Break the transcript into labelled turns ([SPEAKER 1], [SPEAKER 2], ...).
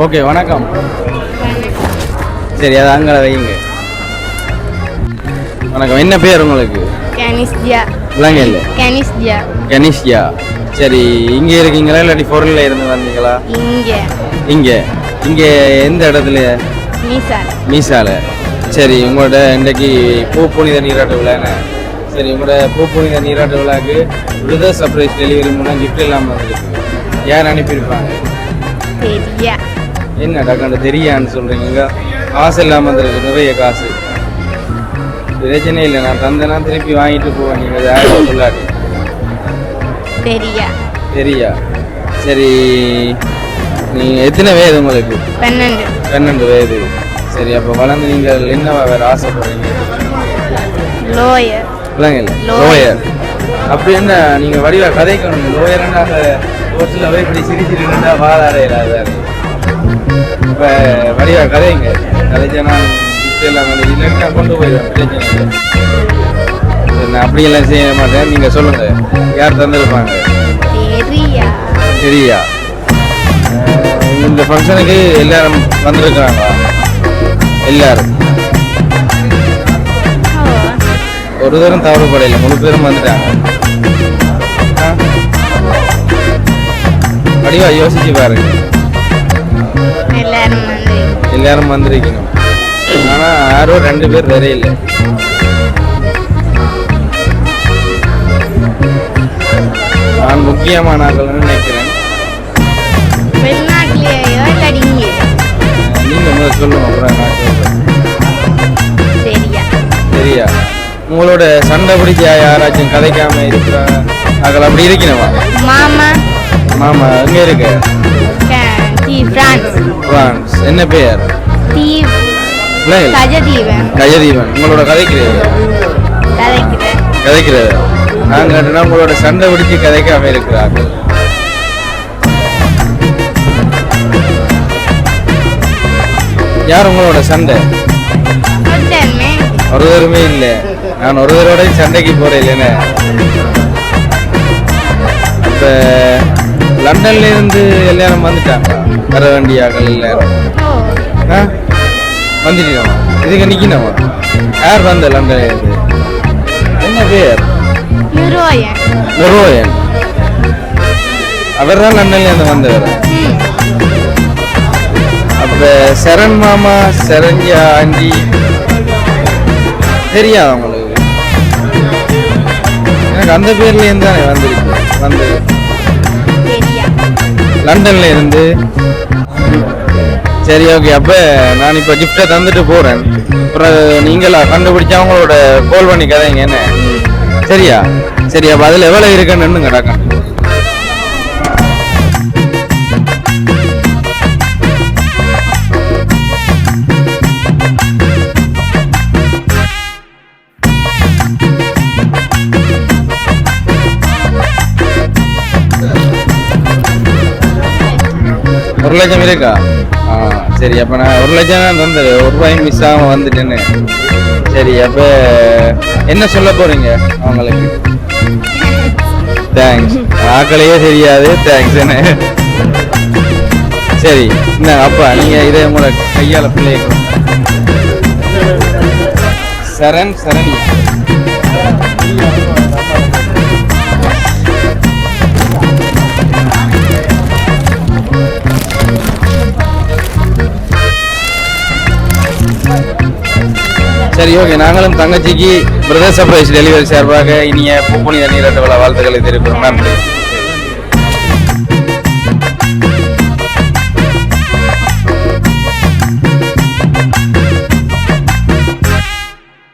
[SPEAKER 1] Okay வணக்கம். சரி, அது அங்கே வைங்க. வணக்கம். என்ன பேர் உங்களுக்கு?
[SPEAKER 2] கனிஷ்யா.
[SPEAKER 1] இல்லைங்க இல்லை,
[SPEAKER 2] கனிஷ்யா.
[SPEAKER 1] கனிஷ்யா. சரி, இங்கே இருக்கீங்களா இல்லாட்டி பொருளில் இருந்து வந்தீங்களா?
[SPEAKER 2] இங்கே.
[SPEAKER 1] இங்கே இங்கே எந்த இடத்துல?
[SPEAKER 2] மீசால.
[SPEAKER 1] மீசால. சரி, உங்களோட இன்றைக்கு பூ புனித நீராட்டு விழான்னு. சரி, உங்களோட பூ புனித நீராட்டு விழாக்கு விருத சர்ப்ரைஸ் டெலிவரி மூலம் கிஃப்ட் இல்லாமல் வந்துருக்கு. யார் அனுப்பியிருப்பாங்க?
[SPEAKER 2] தெரியா.
[SPEAKER 1] என்ன டக்காண்டு தெரியான்னு சொல்கிறீங்க? காசு இல்லாமல் வந்துருக்கு, நிறைய காசு. பிரச்சனை இல்லை, நான் தந்தேன்னா திருப்பி வாங்கிட்டு போவேன். நீங்கள் யாரும் சொல்லாது.
[SPEAKER 2] தெரியா.
[SPEAKER 1] தெரியா. சரி, நீங்கள் எத்தனை வயது உங்களுக்கு?
[SPEAKER 2] 12.
[SPEAKER 1] 12 வயது. சரி, அப்போ வளர்ந்து நீங்கள் என்னவா வேறு ஆசைப்படுறீங்க?
[SPEAKER 2] லோயர்.
[SPEAKER 1] இல்லைங்க இல்லை, லோயர். அப்படி என்ன நீங்கள் வடிவா கதைக்கணும். லோயர்னா அந்த ரோட்டில் போய் இப்படி சிரிச்சிருந்தா வாழாடையிடாது. இப்போ வடிவா கதைங்க. கதைச்சா நான் கிஃப்ட் எல்லாம் வந்து இல்லைன்னா கொண்டு போயிடுவேன். பிரச்சனை இல்லை, அப்படியெல்லாம் செய்ய மாட்டேன். நீங்கள் சொல்லுங்கள், யார் தந்திருப்பாங்க?
[SPEAKER 2] தெரியா.
[SPEAKER 1] தெரியா. இந்த ஃபங்க்ஷனுக்கு எல்லாரும் வந்திருக்கிறாங்களா? எல்லாரும் ஒரு தரம் தவறுபடையில முழு பேரும் வந்துட்டாங்க. வடிவா யோசிச்சு பாருங்க. எல்லாரும் வந்திருக்கணும். ஆனா யாரோ 2 பேர் வரையில்லை. நான் முக்கியமான ஆட்கள்னு நினைக்கிறேன்.
[SPEAKER 2] வெளிநாட்டிலேயோ இல்லாடி இங்கே?
[SPEAKER 1] நீங்க முதல்ல சொல்லுங்க, அப்புறம் நான் சொல்றேன். சரியா? உங்களோட சண்டை பிடிச்ச யாராச்சும் கதைக்காம இருக்கிறாங்க? அதில் அப்படி இருக்கணுமா?
[SPEAKER 2] மாமா.
[SPEAKER 1] மாமா எங்க இருக்கு?
[SPEAKER 2] பிரான்ஸ்.
[SPEAKER 1] பிரான்ஸ். என்ன பேர்?
[SPEAKER 2] கஜதீவன்.
[SPEAKER 1] கஜதீவன். உங்களோட கதைக்கிறது? கதைக்கிறது. நான் கேட்டேன்னா உங்களோட சண்டை பிடிச்சி கதைக்காம இருக்கிறார்கள். யார் உங்களோட சண்டை? ஒருவருமே இல்லை. நான் ஒருவரோட சண்டைக்கு போறேன் இல்லைன்னு. இப்ப லண்டன்ல இருந்து எல்லாரும் வந்துட்டாங்க. வர வேண்டியாக்கள் எல்லாரும் வந்துட்டோம். இதுக்கு நிக்கணுமா? யார் வந்த லண்டன்ல இருந்து? என்ன பேர்? நுரோயன். அவர் தான் லண்டன்ல இருந்து வந்தவர். அப்ப சரண் மாமா, சரண்யா ஆண்டி தெரியாது உங்களுக்கு? எனக்கு அந்த பேர்ல இருந்து தானே வந்து லண்டன்ல இருந்து. சரி, ஓகே. அப்ப நான் இப்ப கிஃப்டை தந்துட்டு போறேன். அப்புறம் நீங்களா கண்டுபிடிச்சா அவங்களோட கால் பண்ணி கதைங்க என்ன? சரியா? சரி, அப்ப அதுல எவ்வளவு இருக்குன்னு கிடக்க. ஒரு லட்சம் இருக்கா? சரி, அப்போ நான் 1 லட்சம் தான் தந்தது. ₹1 மிஸ் ஆகாம வந்துட்டேன்னு. சரி, அப்போ என்ன சொல்ல போறீங்க அவங்களுக்கு? தேங்க்ஸ். ஆக்களையே தெரியாது. தேங்க்ஸ். என்ன? சரி, என்ன அப்பா நீங்கள் இதை உங்களை கையால் பிள்ளைய சரண்யா. சரி, ஓகே. நாங்களும் தங்கச்சிக்கு பிரதர் சர்ப்ரைஸ் டெலிவரி சார்பாக இனிய பூ புனித நீராட்டு விழா வாழ்த்துக்களை தெரிவிக்கிறோம். நன்றி.